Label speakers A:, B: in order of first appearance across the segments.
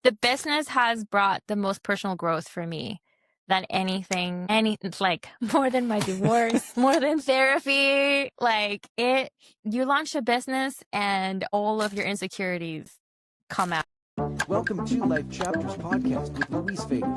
A: The business has brought the most personal growth for me than like more than my divorce, more than therapy. You launch a business and all of your insecurities come out.
B: Welcome to Life Chapters Podcast with Luis Vega.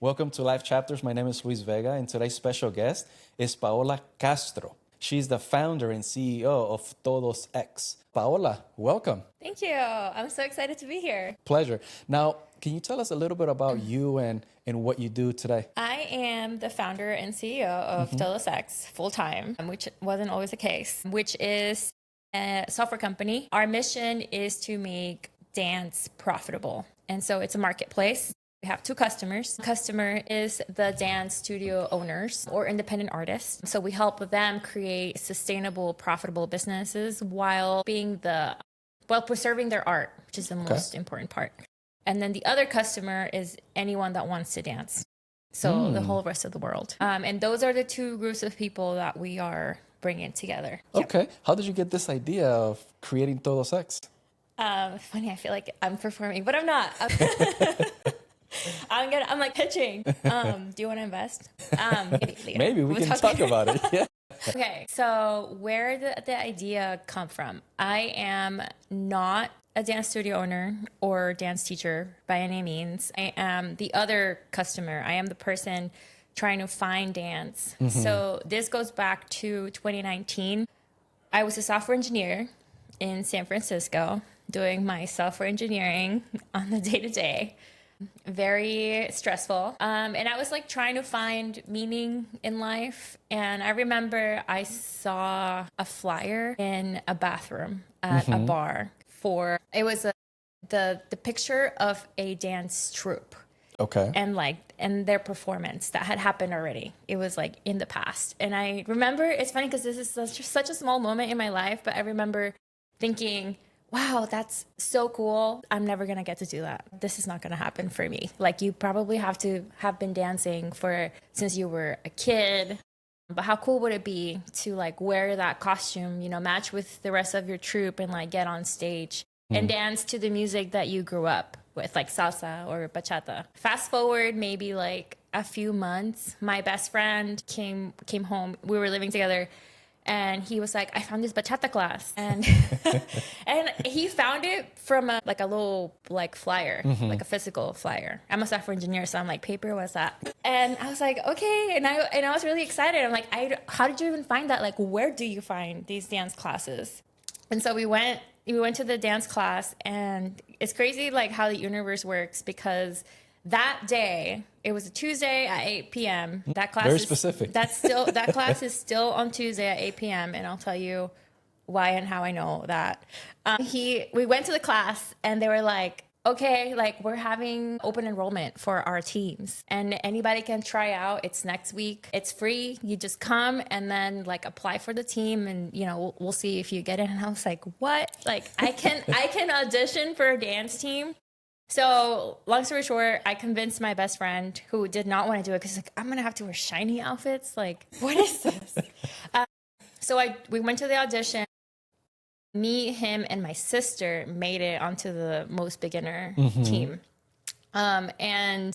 C: Welcome to Life Chapters. My name is Luis Vega, and today's special guest is Paola Castro. She's the founder and CEO of Todos X. Paola, welcome.
A: Thank you. I'm so excited to be here.
C: Pleasure. Now, can you tell us a little bit about you and what you do today?
A: I am the founder and CEO of Todos X full-time, which wasn't always the case, which is a software company. Our mission is to make dance profitable. And so it's a marketplace. We have two customers. Customer is the dance studio owners or independent artists. So we help them create sustainable, profitable businesses while preserving their art, which is the most important part. And then the other customer is anyone that wants to dance. So the whole rest of the world. And those are the two groups of people that we are bringing together.
C: Okay. Yep. How did you get this idea of creating Todos X?
A: Funny, I feel like I'm performing, but I'm not. I'm like pitching. Do you want to invest?
C: Maybe we can talk about it. Yeah.
A: Okay, so where did the idea come from? I am not a dance studio owner or dance teacher by any means. I am the other customer. I am the person trying to find dance. So this goes back to 2019. I was a software engineer in San Francisco doing my software engineering on the day-to-day. Very stressful. And I was like trying to find meaning in life. And I remember I saw a flyer in a bathroom at a bar the picture of a dance troupe.
C: Okay.
A: And their performance that had happened already. It was like in the past. And I remember, it's funny because this is such a small moment in my life, but I remember thinking, wow, that's so cool. I'm never going to get to do that. This is not going to happen for me. Like, you probably have to have been dancing since you were a kid. But how cool would it be to like wear that costume, match with the rest of your troupe and like get on stage and dance to the music that you grew up with, like salsa or bachata. Fast forward maybe like a few months, my best friend came home. We were living together. And he was like, I found this bachata class. And and he found it from a little like flyer, like a physical flyer. I'm a software engineer, so I'm like, paper, what's that? And I was like, okay. And I was really excited. I'm like, how did you even find that? Like, where do you find these dance classes? And so we went to the dance class, and it's crazy like how the universe works, because that day, it was a Tuesday at 8 p.m. That class
C: Very specific.
A: That class is still on Tuesday at 8 p.m. And I'll tell you why and how I know that. We went to the class, and they were like, okay, like we're having open enrollment for our teams, and anybody can try out. It's next week. It's free. You just come and then like apply for the team, and we'll see if you get in. And I was like, what? Like I can audition for a dance team? So long story short, I convinced my best friend, who did not want to do it, because like, I'm going to have to wear shiny outfits. Like, what is this? So we went to the audition. Me, him, and my sister made it onto the most beginner team. And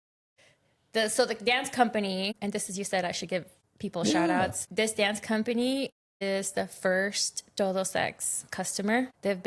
A: the dance company, and this is, you said I should give people shout outs. This dance company is the first Todos X customer. They've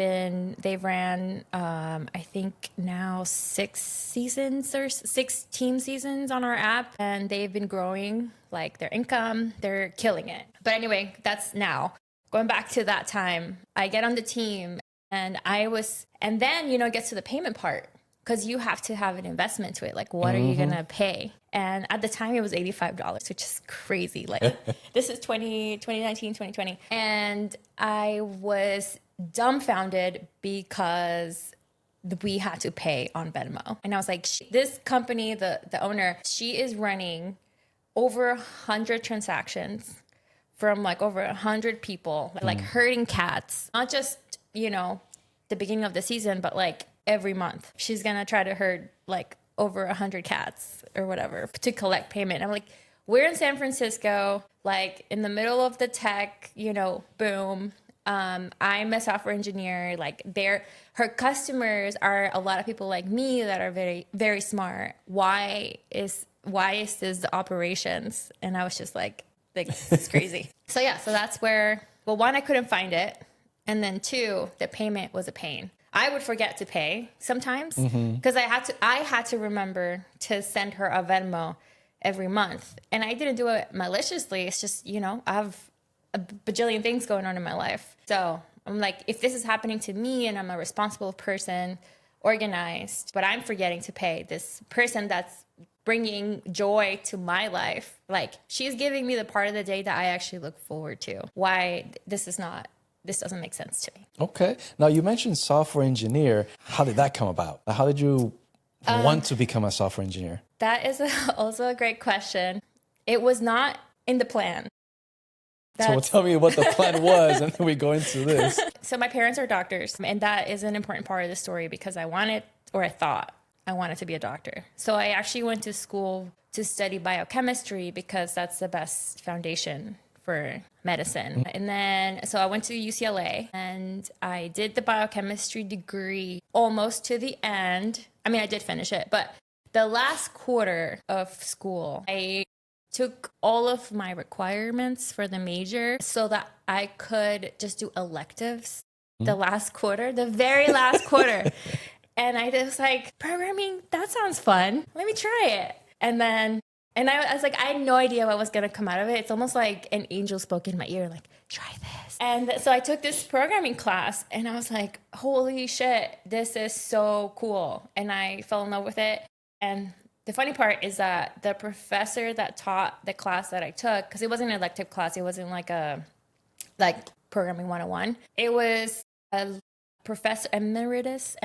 A: ran I think now 6 team seasons on our app, and they've been growing like their income. They're killing it. But anyway, that's now. Going back to that time, I get on the team, and then it gets to the payment part, because you have to have an investment to it. Like, what are you going to pay? And at the time, it was $85, which is crazy. Like, this is 2019, 2020. And I was dumbfounded because we had to pay on Venmo. And I was like, this company, the owner, she is running over 100 transactions from like over 100 people, like herding cats. Not just, the beginning of the season, but like every month. She's going to try to herd like over 100 cats or whatever to collect payment. I'm like, we're in San Francisco, like in the middle of the tech, boom. I'm a software engineer. Like her customers are a lot of people like me that are very, very smart. Why is this the operations? And I was just like this is crazy. So yeah, so that's where, well, one, I couldn't find it. And then two, the payment was a pain. I would forget to pay sometimes because I had to remember to send her a Venmo every month. And I didn't do it maliciously. It's just, I have a bajillion things going on in my life. So I'm like, if this is happening to me and I'm a responsible person, organized, but I'm forgetting to pay this person that's bringing joy to my life, like she's giving me the part of the day that I actually look forward to. Why this doesn't make sense to me.
C: Okay. Now you mentioned software engineer. How did that come about? How did you want to become a software engineer?
A: That is also a great question. It was not in the plan.
C: So tell me what the plan was, and then we go into this.
A: So my parents are doctors, and that is an important part of the story because I thought I wanted to be a doctor. So I actually went to school to study biochemistry because that's the best foundation for medicine. And then, so I went to UCLA and I did the biochemistry degree almost to the end. I mean, I did finish it, but the last quarter of school, I took all of my requirements for the major so that I could just do electives the last quarter, the very last quarter. And I was like, programming, that sounds fun. Let me try it. And I was like, I had no idea what was going to come out of it. It's almost like an angel spoke in my ear, like, try this. And so I took this programming class and I was like, holy shit, this is so cool. And I fell in love with it. And the funny part is that the professor that taught the class that I took, because it wasn't an elective class, it wasn't like programming 101. It was a professor emeritus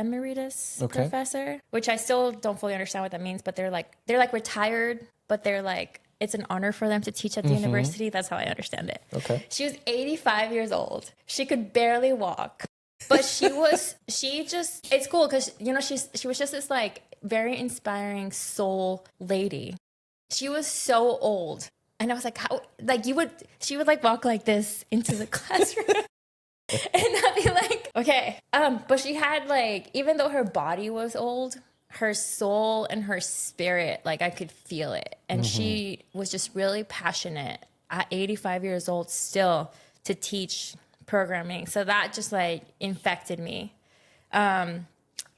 A: professor, which I still don't fully understand what that means, but they're like retired, but they're like, it's an honor for them to teach at the university. That's how I understand it.
C: Okay.
A: She was 85 years old. She could barely walk, but it's cool because, she was just this like very inspiring soul lady. She was so old. And I was like, how, like she would like walk like this into the classroom. And I'd be like, okay. But she had like, even though her body was old, her soul and her spirit, like I could feel it. And she was just really passionate at 85 years old still to teach programming. So that just like infected me. And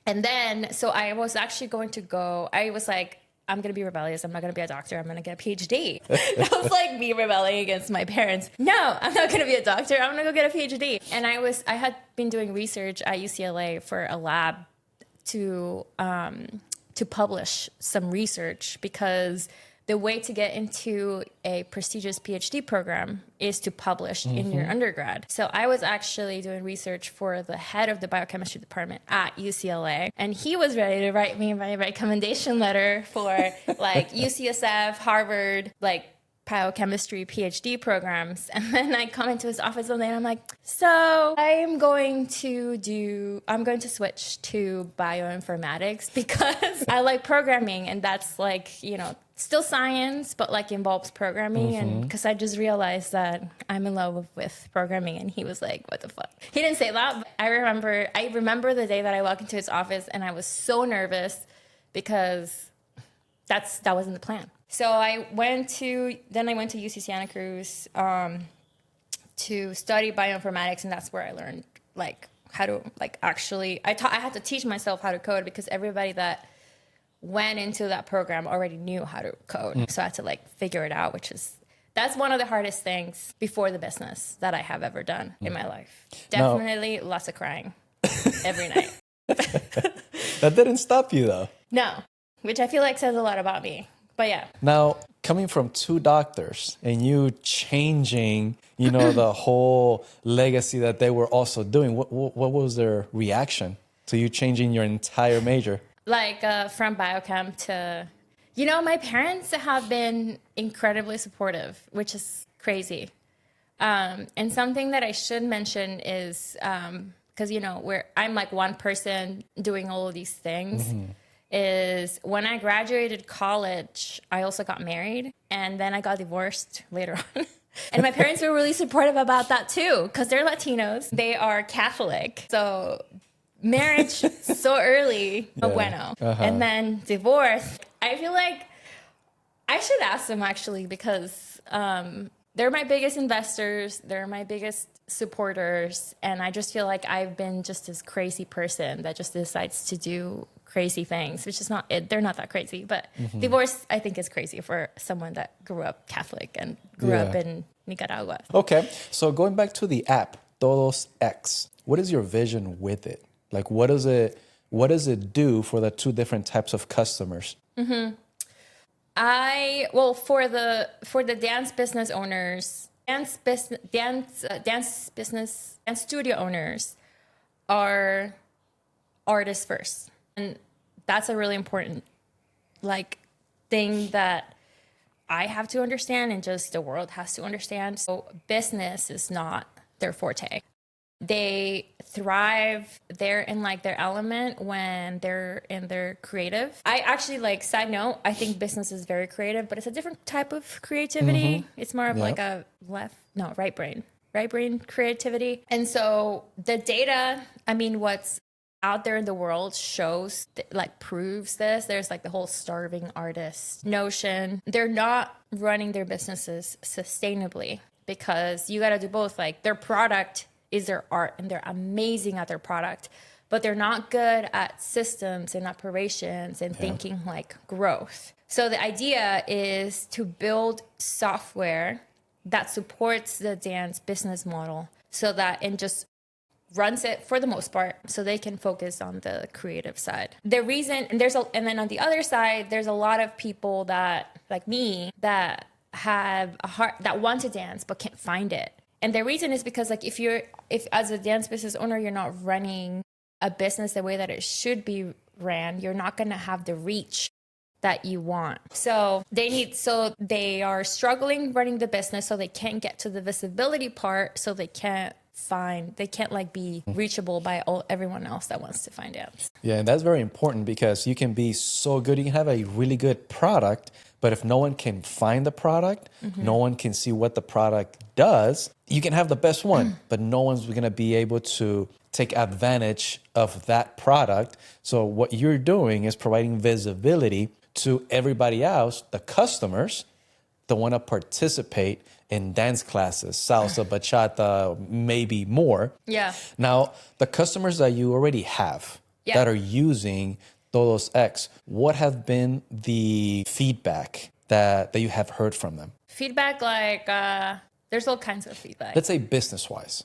A: then, so I was actually I was like, I'm going to be rebellious. I'm not going to be a doctor. I'm going to get a PhD. That was like me rebelling against my parents. No, I'm not going to be a doctor. I'm going to go get a PhD. And I had been doing research at UCLA for a lab to publish some research because the way to get into a prestigious PhD program is to publish in your undergrad. So I was actually doing research for the head of the biochemistry department at UCLA, and he was ready to write me my recommendation letter for like UCSF, Harvard, like biochemistry PhD programs. And then I come into his office one day and I'm like, so I'm going to switch to bioinformatics because I like programming, and that's like, still science, but like involves programming. And because I just realized that I'm in love with programming. And he was like, what the fuck? He didn't say that, but I remember the day that I walked into his office and I was so nervous because that wasn't the plan. So I went to UC Santa Cruz to study bioinformatics, and that's where I learned like how to like actually. I had to teach myself how to code because everybody that went into that program already knew how to code. So I had to like figure it out, that's one of the hardest things before the business that I have ever done in my life. Definitely lots of crying every night.
C: That didn't stop you though.
A: No, which I feel like says a lot about me. But yeah.
C: Now, coming from two doctors and you changing, the whole legacy that they were also doing, what was their reaction to you changing your entire major?
A: Like from biochem to, my parents have been incredibly supportive, which is crazy. And something that I should mention is, because, I'm like one person doing all of these things, is when I graduated college, I also got married, and then I got divorced later on. And my parents were really supportive about that too, because they're Latinos. They are Catholic. So marriage so early, no bueno. And then divorce. I feel like I should ask them actually, because they're my biggest investors. They're my biggest supporters. And I just feel like I've been just this crazy person that just decides to do crazy things, which is not it. They're not that crazy, but divorce, I think, is crazy for someone that grew up Catholic and grew up in Nicaragua.
C: Okay. So going back to the app, Todos X, what is your vision with it? Like, what does it do for the two different types of customers?
A: For the dance business owners, dance studio owners are artists first. And that's a really important thing that I have to understand, and just the world has to understand. So business is not their forte. They thrive, they're in their element when they're in their creative. I actually, side note, I think business is very creative, but it's a different type of creativity. It's more of a right brain creativity. And so the data, what's out there in the world shows, proves this. There's the whole starving artist notion. They're not running their businesses sustainably, because you got to do both. Their product is their art, and they're amazing at their product, but they're not good at systems and operations and thinking growth. So the idea is to build software that supports the dance business model, so that, and just runs it for the most part, so they can focus on the creative side. The reason, and then on the other side, there's a lot of people that, like me, that have a heart, that want to dance but can't find it. And the reason is because if as a dance business owner, you're not running a business the way that it should be ran, you're not going to have the reach that you want. So they are struggling running the business, so they can't get to the visibility part, so they can't be reachable by everyone else that wants to find dance.
C: Yeah, and that's very important, because you can be so good, you can have a really good product, but if no one can find the product, no one can see what the product does, you can have the best one, but no one's going to be able to take advantage of that product. So what you're doing is providing visibility to everybody else, the customers that want to participate in dance classes, salsa, bachata, maybe more.
A: Yeah.
C: Now, the customers that you already have that are using Todos X, what have been the feedback that you have heard from them?
A: Feedback, there's all kinds of feedback.
C: Let's say business-wise.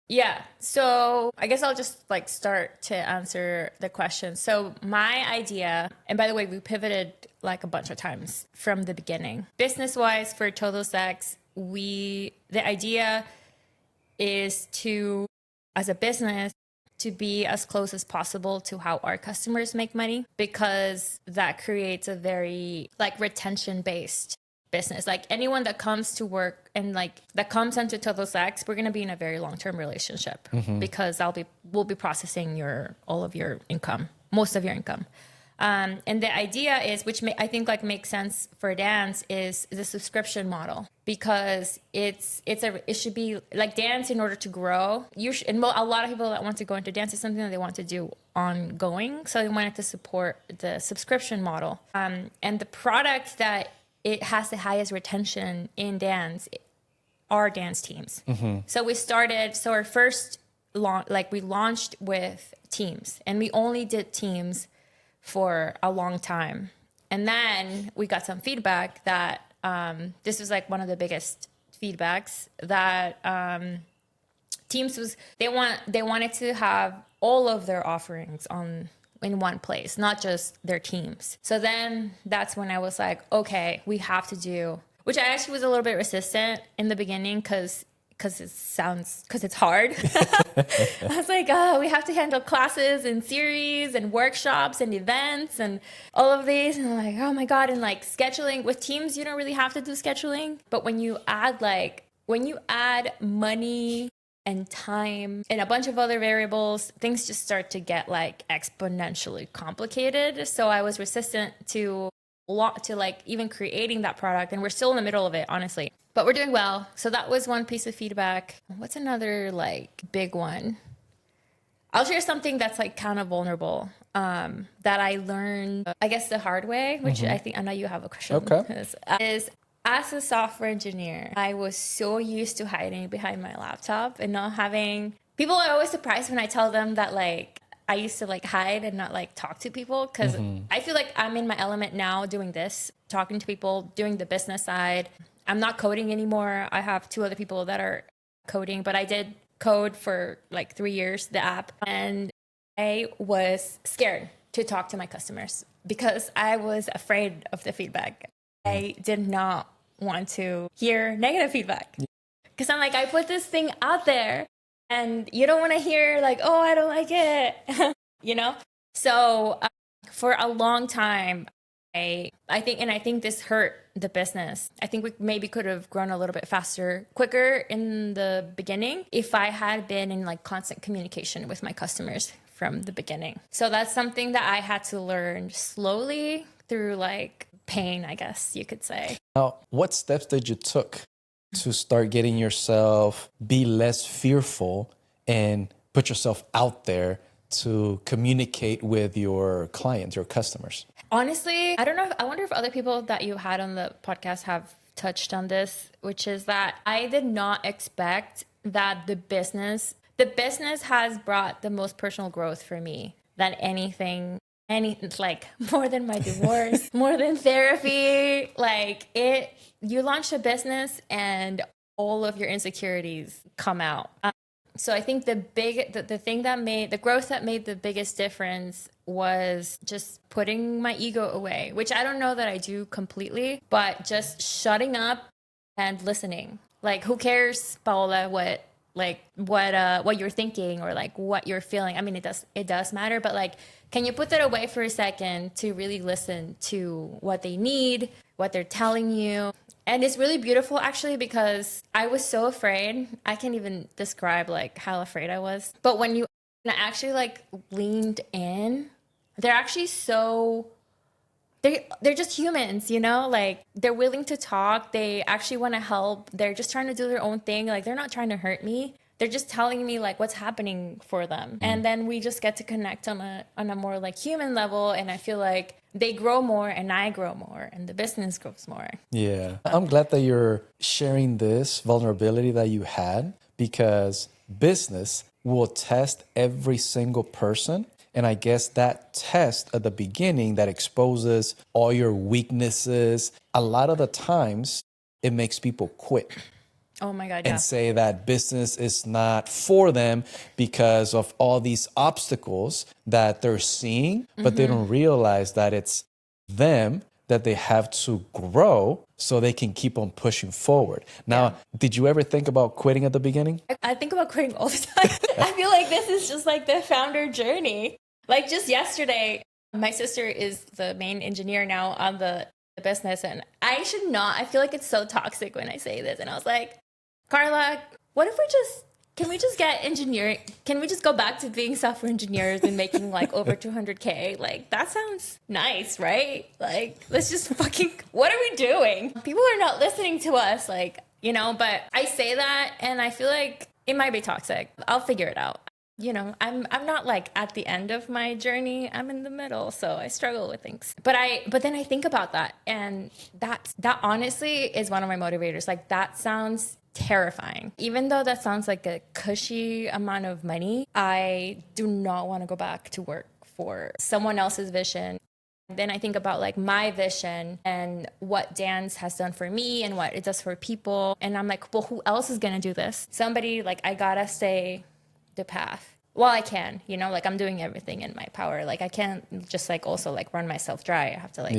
A: Yeah. So I guess I'll just start to answer the question. So my idea, and by the way, we pivoted a bunch of times from the beginning. Business-wise for Todos X, the idea is to, as a business, to be as close as possible to how our customers make money, because that creates a very retention-based business. Anyone that comes to work and that comes into Todos X, we're going to be in a very long-term relationship, because we'll be processing all of your income, most of your income. And the idea is, which I think makes sense for dance, is the subscription model, because it should be dance in order to grow. And a lot of people that want to go into dance is something that they want to do ongoing, so they wanted to support the subscription model. And the product that it has the highest retention in dance are dance teams. So our first we launched with teams, and we only did teams for a long time. And then we got some feedback that this was one of the biggest feedbacks, that teams they wanted to have all of their offerings in one place, not just their teams. So then that's when I was okay, we have to do, which I actually was a little bit resistant in the beginning, because it's hard. I was we have to handle classes and series and workshops and events and all of these. And I'm oh my God. And scheduling with teams, you don't really have to do scheduling. But when you add money and time and a bunch of other variables, things just start to get exponentially complicated. So I was resistant to lot to like even creating that product, and we're still in the middle of it, honestly. But we're doing well. So that was one piece of feedback. What's another like big one? I'll share something that's like kind of vulnerable that I learned, I guess, the hard way, which I know you have a question.
C: Okay.
A: Is as a software engineer, I was so used to hiding behind my laptop and not having, people are always surprised when I tell them that like I used to like hide and not like talk to people, because I feel like I'm in my element now doing this, talking to people, doing the business side. I'm not coding anymore. I have 2 other people that are coding, but I did code for like 3 years, the app. And I was scared to talk to my customers because I was afraid of the feedback. I did not want to hear negative feedback because I'm like, I put this thing out there and you don't want to hear like, oh, I don't like it, you know? So for a long time, I think this hurt the business. I think we maybe could have grown a little bit faster, quicker in the beginning if I had been in like constant communication with my customers from the beginning. So that's something that I had to learn slowly through like pain, I guess you could say.
C: Now, what steps did you took to start getting yourself be less fearful and put yourself out there to communicate with your clients, your customers?
A: Honestly, I don't know. I wonder if other people that you had on the podcast have touched on this, which is that I did not expect that the business has brought the most personal growth for me than anything, like more than my divorce, more than therapy. Like you launch a business and all of your insecurities come out. So I think the thing that made the growth that made the biggest difference was just putting my ego away, which I don't know that I do completely, but just shutting up and listening. Like, who cares, Paola, what you're thinking or like what you're feeling? I mean, it does matter, but like, can you put that away for a second to really listen to what they need, what they're telling you? And it's really beautiful, actually, because I was so afraid. I can't even describe like how afraid I was. But when I actually like leaned in, they're actually they're just humans, you know, like they're willing to talk. They actually want to help. They're just trying to do their own thing. Like they're not trying to hurt me. They're just telling me like what's happening for them. And then we just get to connect on a more like human level. And I feel like they grow more and I grow more and the business grows more.
C: Yeah. I'm glad that you're sharing this vulnerability that you had, because business will test every single person. And I guess that test at the beginning that exposes all your weaknesses, a lot of the times it makes people quit.
A: Oh my God, yeah.
C: And say that business is not for them because of all these obstacles that they're seeing, but they don't realize that it's them that they have to grow so they can keep on pushing forward. Now, did you ever think about quitting at the beginning?
A: I think about quitting all the time. I feel like this is just like the founder journey. Like just yesterday, my sister is the main engineer now on the business, and I feel like it's so toxic when I say this. And I was like, Carla, what if can we just get engineering? Can we just go back to being software engineers and making like over 200K? Like, that sounds nice, right? Like, let's just what are we doing? People are not listening to us, like, you know, but I say that and I feel like it might be toxic. I'll figure it out. You know, I'm not like at the end of my journey. I'm in the middle, so I struggle with things. But then I think about that, and that honestly is one of my motivators. Like, that sounds terrifying. Even though that sounds like a cushy amount of money, I do not want to go back to work for someone else's vision. Then I think about like my vision and what dance has done for me and what it does for people. And I'm like, well, who else is going to do this? Somebody, like, I gotta stay the path. Well, I can, you know, like I'm doing everything in my power. Like I can't just like also like run myself dry. I have to like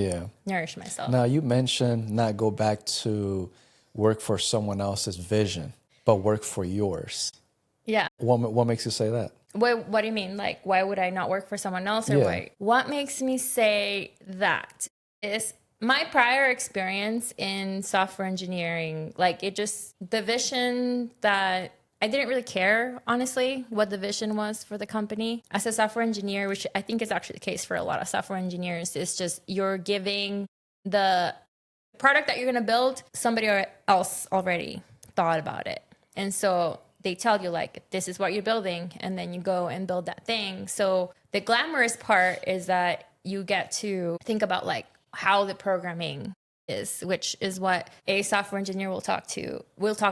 A: nourish myself.
C: Now, you mentioned not go back to work for someone else's vision, but work for yours.
A: Yeah.
C: What makes you say that?
A: What do you mean? Like, why would I not work for someone else, or why? What makes me say that is my prior experience in software engineering. Like, the vision that I didn't really care, honestly, what the vision was for the company. As a software engineer, which I think is actually the case for a lot of software engineers, is just you're giving the product that you're going to build, somebody else already thought about it. And so they tell you like, this is what you're building. And then you go and build that thing. So the glamorous part is that you get to think about like how the programming is, which is what a software engineer will talk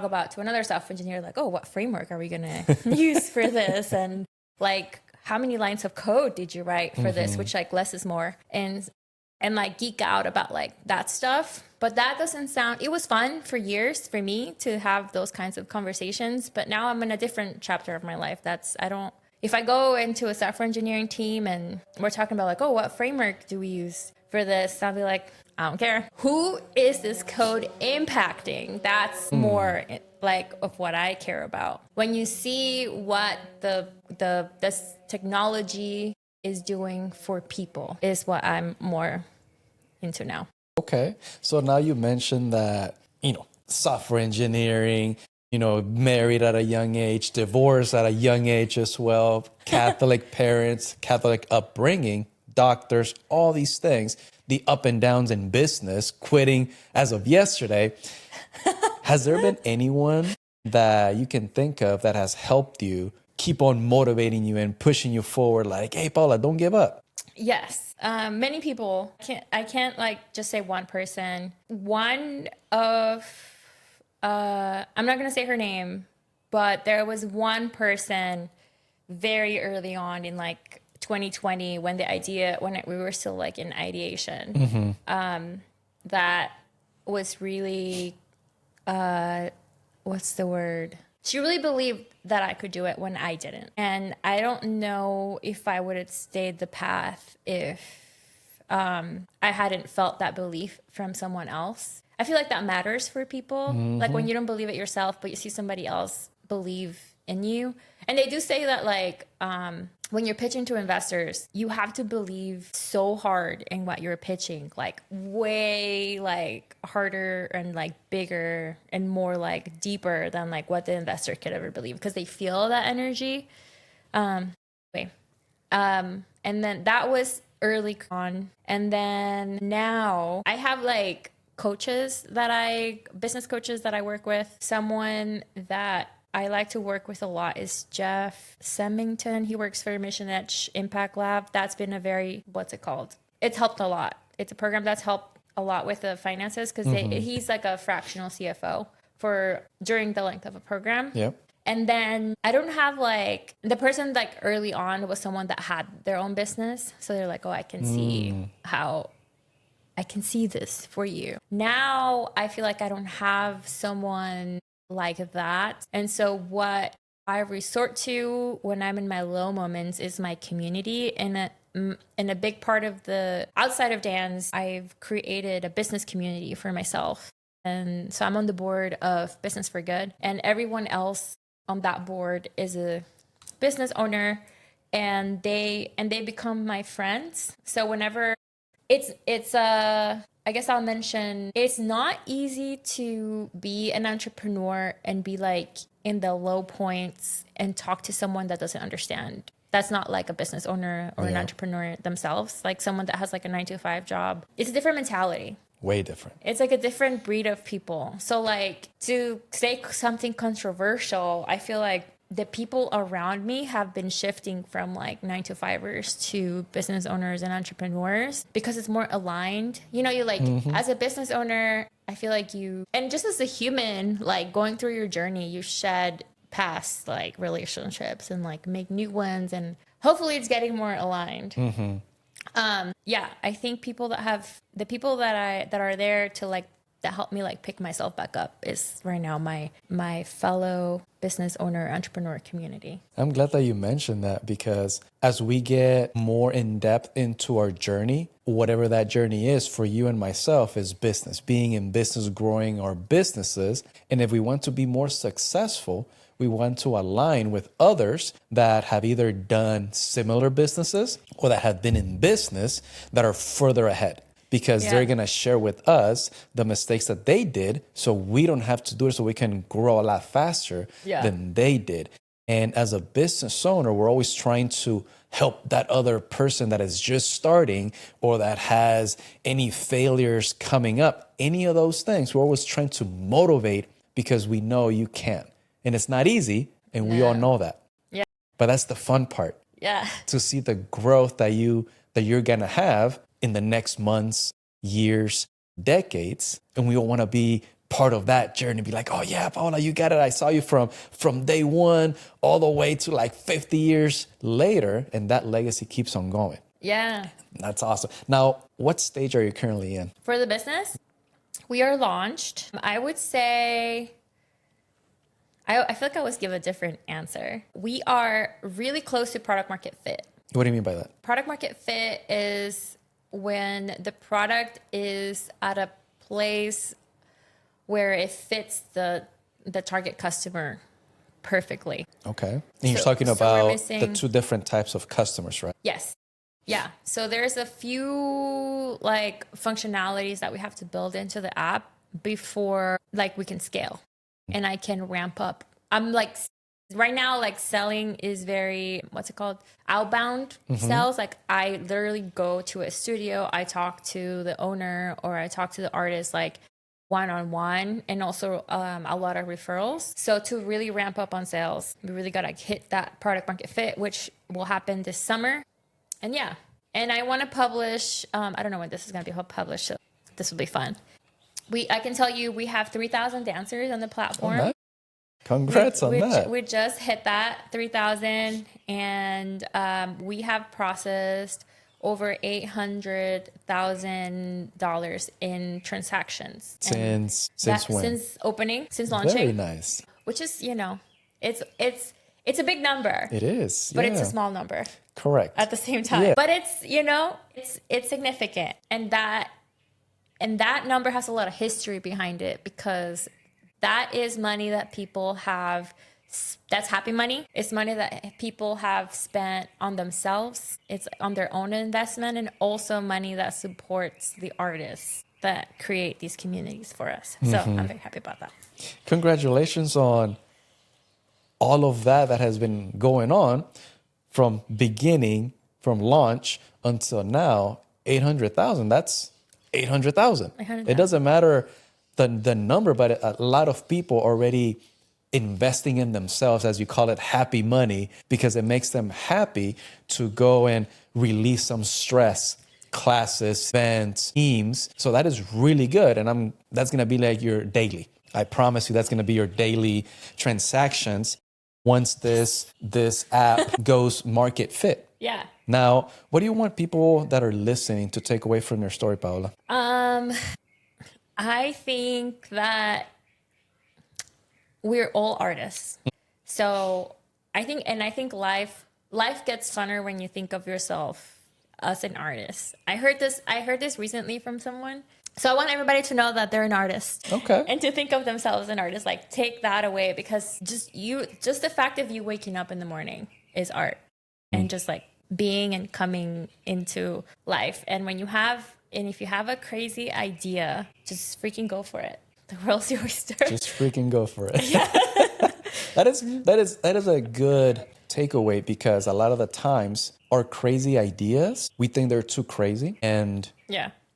A: about to another software engineer, like, oh, what framework are we going to use for this? And like, how many lines of code did you write for this? Which like less is more. And like geek out about like that stuff. But that doesn't sound, it was fun for years for me to have those kinds of conversations. But now I'm in a different chapter of my life. If I go into a software engineering team and we're talking about like, oh, what framework do we use for this? I'll be like, I don't care. Who is this code impacting? That's more like of what I care about. When you see what this technology is doing for people is what I'm more into now.
C: Okay. So now you mentioned that, software engineering, married at a young age, divorced at a young age as well, Catholic parents, Catholic upbringing, doctors, all these things, the up and downs in business, quitting as of yesterday. Has there been anyone that you can think of that has helped you keep on motivating you and pushing you forward? Like, hey, Paula, don't give up.
A: Yes. Many people. I can't like just say one person. One of, I'm not going to say her name, but there was one person very early on in like 2020 when we were still like in ideation, that was really, what's the word? She really believed that I could do it when I didn't. And I don't know if I would have stayed the path if I hadn't felt that belief from someone else. I feel like that matters for people. Like when you don't believe it yourself, but you see somebody else believe in you. And they do say that like when you're pitching to investors, you have to believe so hard in what you're pitching, like way like harder and like bigger and more like deeper than like what the investor could ever believe because they feel that energy. And then that was early on. And then now I have like business coaches that I work with. Someone that I like to work with a lot is Jeff Semington. He works for Mission Edge Impact Lab. That's been it's helped a lot. It's a program that's helped a lot with the finances because he's like a fractional CFO during the length of a program.
C: Yep.
A: And then I don't have like the person like early on was someone that had their own business. So they're like, oh, I can see how I can see this for you. Now I feel like I don't have someone like that. And so what I resort to when I'm in my low moments is my community. And a big part of outside of Dan's, I've created a business community for myself. And so I'm on the board of Business for Good, and everyone else on that board is a business owner, and they become my friends. So whenever I guess I'll mention, it's not easy to be an entrepreneur and be like in the low points and talk to someone that doesn't understand. That's not like a business owner or an entrepreneur themselves, like someone that has like a 9-to-5 job. It's a different mentality.
C: Way different.
A: It's like a different breed of people. So like to say something controversial, I feel like the people around me have been shifting from like 9-to-5ers to business owners and entrepreneurs because it's more aligned. You like as a business owner, I feel like and just as a human, like going through your journey, you shed past like relationships and like make new ones, and hopefully it's getting more aligned. I think people that are there to like that help me like pick myself back up is right now my fellow business owner entrepreneur community.
C: I'm glad that you mentioned that, because as we get more in depth into our journey, whatever that journey is for you and myself is business, being in business, growing our businesses. And if we want to be more successful, we want to align with others that have either done similar businesses or that have been in business that are further ahead, because they're going to share with us the mistakes that they did so we don't have to do it, so we can grow a lot faster than they did. And as a business owner, we're always trying to help that other person that is just starting or that has any failures coming up, any of those things. We're always trying to motivate because we know you can. And it's not easy, and we all know that.
A: Yeah.
C: But that's the fun part.
A: Yeah.
C: To see the growth that you're gonna have in the next months, years, decades. And we all want to be part of that journey, be like, oh yeah, Paola, you got it. I saw you from day one all the way to like 50 years later, and that legacy keeps on going.
A: Yeah.
C: That's awesome. Now, what stage are you currently in?
A: For the business, we are launched. I would say, I feel like I always give a different answer. We are really close to product market fit.
C: What do you mean by that?
A: Product market fit is when the product is at a place where it fits the target customer perfectly.
C: Okay. And you're
A: So-
C: talking
A: so we're
C: about
A: missing-
C: the two different types of customers, right?
A: Yes. Yeah. So there's a few like functionalities that we have to build into the app before like we can scale and I can ramp up. I'm like right now, like selling is very, what's it called? Outbound sales. Like I literally go to a studio, I talk to the owner or I talk to the artist like one-on-one, and also a lot of referrals. So to really ramp up on sales, we really got to hit that product market fit, which will happen this summer. And yeah, and I want to publish, I don't know when this is going to be published, so this will be fun. I can tell you we have 3,000 dancers on the platform.
C: Oh, nice. Congrats on that.
A: We just hit that 3,000, and we have processed over $800,000 in transactions
C: Since when?
A: Since opening, since launching.
C: Very nice.
A: Which is, it's a big number.
C: It is.
A: But it's
C: yeah.
A: a small number
C: Correct.
A: at the same time.
C: Yeah.
A: But it's it's significant, and that number has a lot of history behind it, because that is money that people have. That's happy money. It's money that people have spent on themselves. It's on their own investment, and also money that supports the artists that create these communities for us. So I'm very happy about that.
C: Congratulations on all of that has been going on from beginning, from launch until now. 800,000. That's 800,000. It doesn't matter the number, but a lot of people already investing in themselves, as you call it, happy money, because it makes them happy to go and release some stress, classes, events, teams. So that is really good. And that's going to be like your daily. I promise you that's going to be your daily transactions once this app goes market fit.
A: Yeah.
C: Now, what do you want people that are listening to take away from your story, Paola?
A: I think that we're all artists. So I think life gets funner when you think of yourself as an artist. I heard this recently from someone. So I want everybody to know that they're an artist.
C: Okay.
A: And to think of themselves as an artist, like take that away, because just the fact of you waking up in the morning is art. And just like being and coming into life. And if you have a crazy idea, just freaking go for it. The world's your oyster.
C: Just freaking go for it. Yeah. That is a good takeaway, because a lot of the times our crazy ideas, we think they're too crazy, and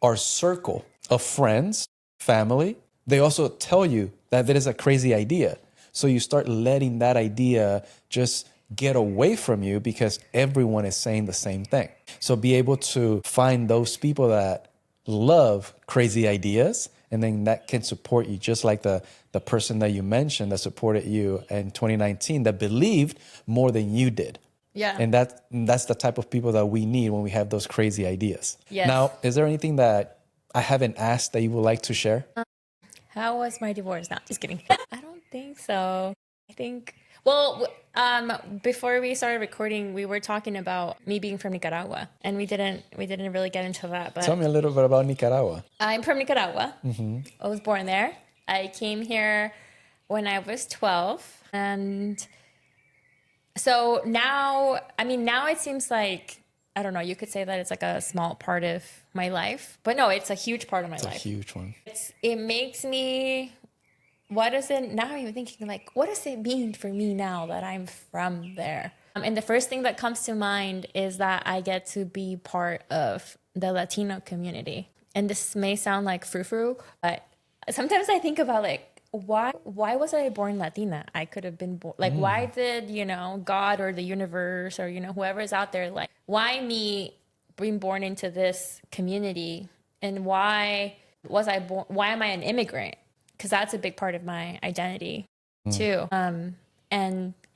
C: our circle of friends, family, they also tell you that is a crazy idea. So you start letting that idea just get away from you, because everyone is saying the same thing. So be able to find those people that love crazy ideas, and then that can support you, just like the person that you mentioned that supported you in 2019, that believed more than you did.
A: Yeah.
C: And that's the type of people that we need when we have those crazy ideas.
A: Yes.
C: Now, is there anything that I haven't asked that you would like to share?
A: How was my divorce? Not just kidding. I don't think so. I think, well, before we started recording, we were talking about me being from Nicaragua, and we didn't really get into that. But
C: Tell me a little bit about Nicaragua.
A: I'm from Nicaragua. I was born there. I came here when I was 12, and so now it seems like, I don't know, you could say that it's like a small part of my life, but no, it's a huge part of my life.
C: It's a huge one.
A: It makes me, now I'm even thinking like, what does it mean for me now that I'm from there? And the first thing that comes to mind is that I get to be part of the Latino community. And this may sound like frou-frou, but sometimes I think about like, why was I born Latina? I could have been born, like, why did, God or the universe or, whoever is out there, like, why me being born into this community? And why was I born? Why am I an immigrant? Because that's a big part of my identity too.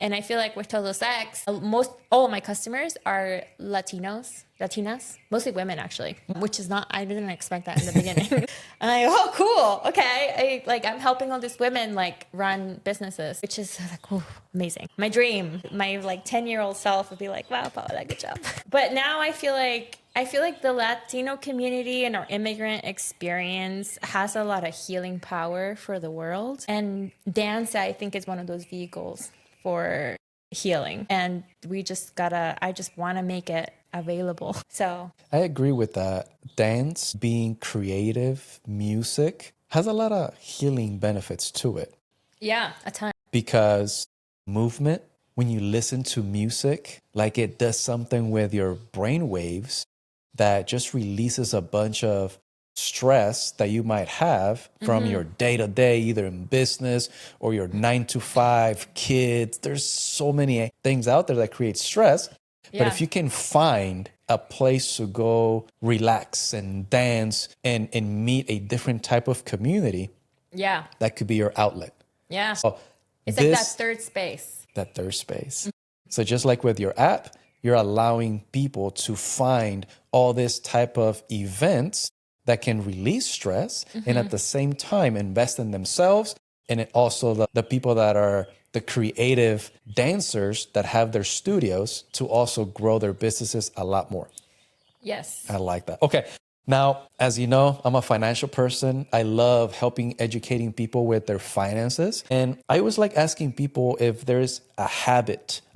A: And I feel like with Todos X, all of my customers are Latinas, mostly women actually, which is not, I didn't expect that in the beginning. And I go, oh, cool. Okay. I'm helping all these women like run businesses, which is like, oh, amazing. My dream, my like 10-year-old self would be like, wow, Paola, good job. But now I feel like the Latino community and our immigrant experience has a lot of healing power for the world. And dance, I think, is one of those vehicles for healing. And I just want to make it available. So
C: I agree with that. Dance, being creative, music has a lot of healing benefits to it.
A: yeah, a ton.
C: Because movement, when you listen to music, like it does something with your brain waves that just releases a bunch of stress that you might have from your day-to-day, either in business or your 9 to 5 kids. There's so many things out there that create stress. But if you can find a place to go relax and dance and meet a different type of community, that could be your outlet.
A: Yeah.
C: So
A: It's like that third space.
C: That third space. So just like with your app, you're allowing people to find all this type of events that can release stress and at the same time invest in themselves. And it also the people that are the creative dancers that have their studios to also grow their businesses a lot more.
A: Yes.
C: I like that. Okay. Now, as you know, I'm a financial person. I love educating people with their finances. And I always like asking people if there's a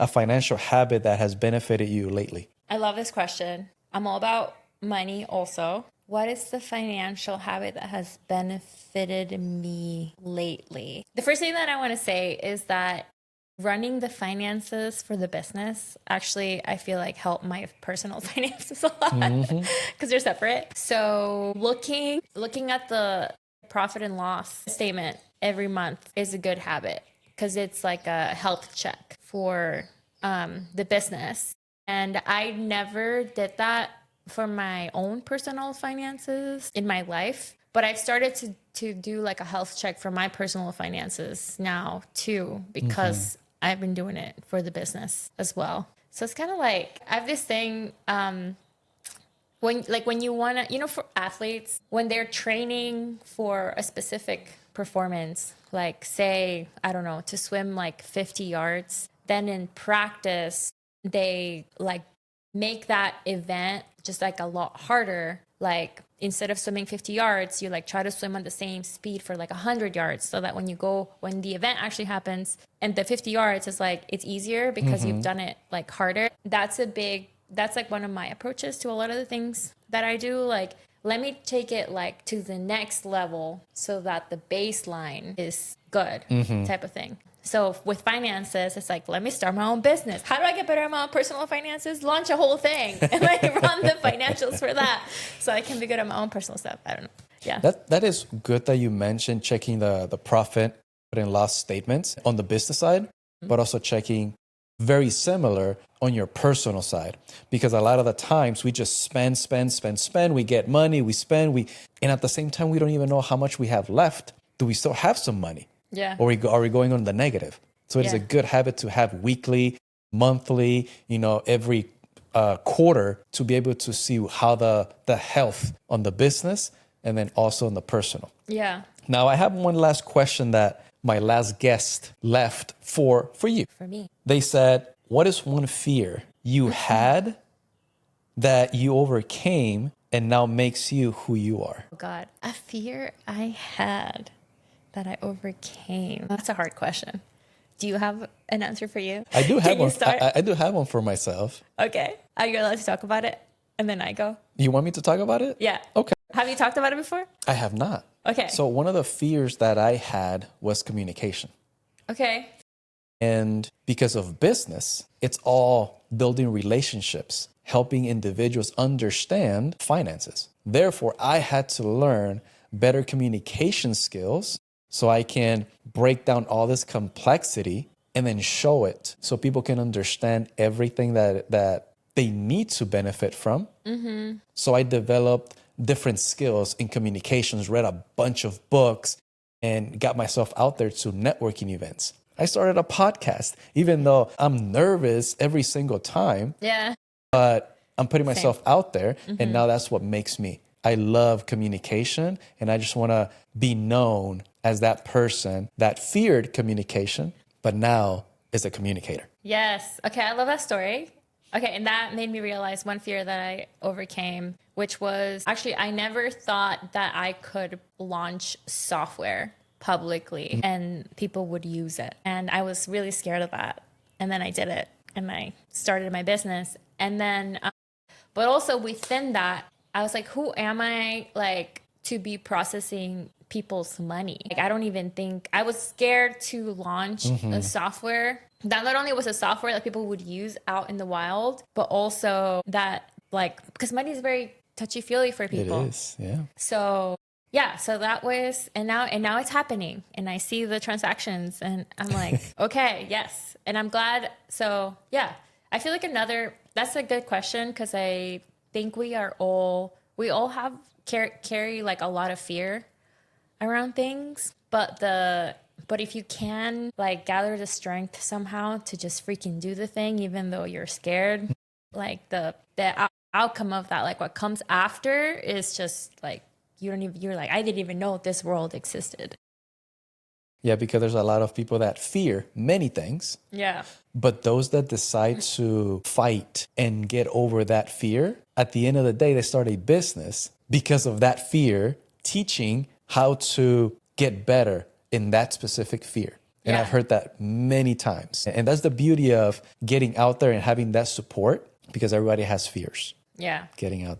C: financial habit that has benefited you lately.
A: I love this question. I'm all about money also. What is the financial habit that has benefited me lately? The first thing that I want to say is that running the finances for the business actually, I feel like, helped my personal finances a lot because they're separate. So looking at the profit and loss statement every month is a good habit because it's like a health check for the business. And I never did that for my own personal finances in my life, but I've started to do like a health check for my personal finances now too, because I've been doing it for the business as well. So it's kind of like, I have this thing, when you want to, for athletes, when they're training for a specific performance, like say, I don't know, to swim like 50 yards, then in practice, they like make that event just like a lot harder. Like instead of swimming 50 yards, you like try to swim on the same speed for like 100 yards so that when the event actually happens and the 50 yards is like, it's easier because you've done it like harder. That's like one of my approaches to a lot of the things that I do. Like, let me take it like to the next level so that the baseline is good type of thing. So with finances, it's like, let me start my own business. How do I get better at my own personal finances? Launch a whole thing and like run the financials for that so I can be good at my own personal stuff. I don't know. Yeah.
C: That is good that you mentioned checking the profit and loss statements on the business side, but also checking very similar on your personal side. Because a lot of the times we just spend. We get money, we spend, and at the same time, we don't even know how much we have left. Do we still have some money?
A: Yeah.
C: Or are we going on the negative? So it is a good habit to have weekly, monthly, every quarter to be able to see how the health on the business and then also on the personal.
A: Yeah.
C: Now, I have one last question that my last guest left for you.
A: For me.
C: They said, what is one fear you had that you overcame and now makes you who you are?
A: Oh God, a fear I had that I overcame. That's a hard question. Do you have an answer for you?
C: I do have
A: Can
C: one.
A: you start?
C: I do have one for myself.
A: Okay. Are you allowed to talk about it? And then I go?
C: You want me to talk about it?
A: Yeah.
C: Okay.
A: Have you talked about it before?
C: I have not.
A: Okay.
C: So one of the fears that I had was communication.
A: Okay.
C: And because of business, it's all building relationships, helping individuals understand finances. Therefore, I had to learn better communication skills so I can break down all this complexity and then show it so people can understand everything that they need to benefit from. So I developed different skills in communications, read a bunch of books, and got myself out there to networking events. I started a podcast, even though I'm nervous every single time.
A: Yeah.
C: But I'm putting myself out there, and now that's what makes me. I love communication, and I just want to be known as that person that feared communication, but now is a communicator.
A: Yes. Okay, I love that story. Okay, and that made me realize one fear that I overcame, which was actually I never thought that I could launch software publicly and people would use it. And I was really scared of that. And then I did it and I started my business. And then, but also within that, I was like, who am I like to be processing people's money? Like, I don't even think I was scared to launch a software that not only was a software that people would use out in the wild, but also that like, because money is very touchy-feely for people.
C: It is, yeah.
A: So yeah, so that was, and now it's happening and I see the transactions and I'm like, okay, yes. And I'm glad. So yeah, I feel like that's a good question. Cause I think we all have carry like a lot of fear around things, but if you can like gather the strength somehow to just freaking do the thing, even though you're scared, like the outcome of that, like what comes after is just like, you're like, I didn't even know this world existed.
C: Yeah, because there's a lot of people that fear many things.
A: Yeah.
C: But those that decide to fight and get over that fear, at the end of the day, they start a business because of that fear, teaching how to get better in that specific fear. And I've heard that many times. And that's the beauty of getting out there and having that support because everybody has fears.
A: Yeah.
C: Getting out.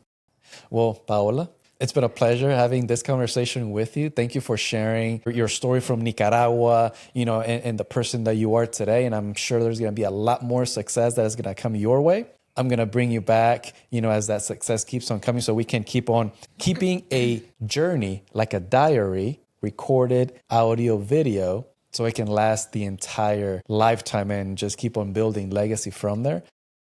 C: Well, Paola, it's been a pleasure having this conversation with you. Thank you for sharing your story from Nicaragua, and the person that you are today. And I'm sure there's going to be a lot more success that is going to come your way. I'm going to bring you back, as that success keeps on coming so we can keep on keeping a journey like a diary, recorded audio, video, so it can last the entire lifetime and just keep on building legacy from there.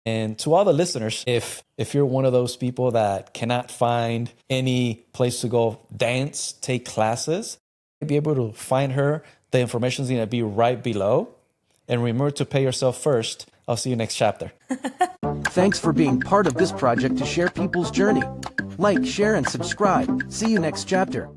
C: And to all the listeners, if you're one of those people that cannot find any place to go dance, take classes, you'll be able to find her. The information is going to be right below. And remember to pay yourself first. I'll see you next chapter.
B: Thanks for being part of this project to share people's journey. Like, share, and subscribe. See you next chapter.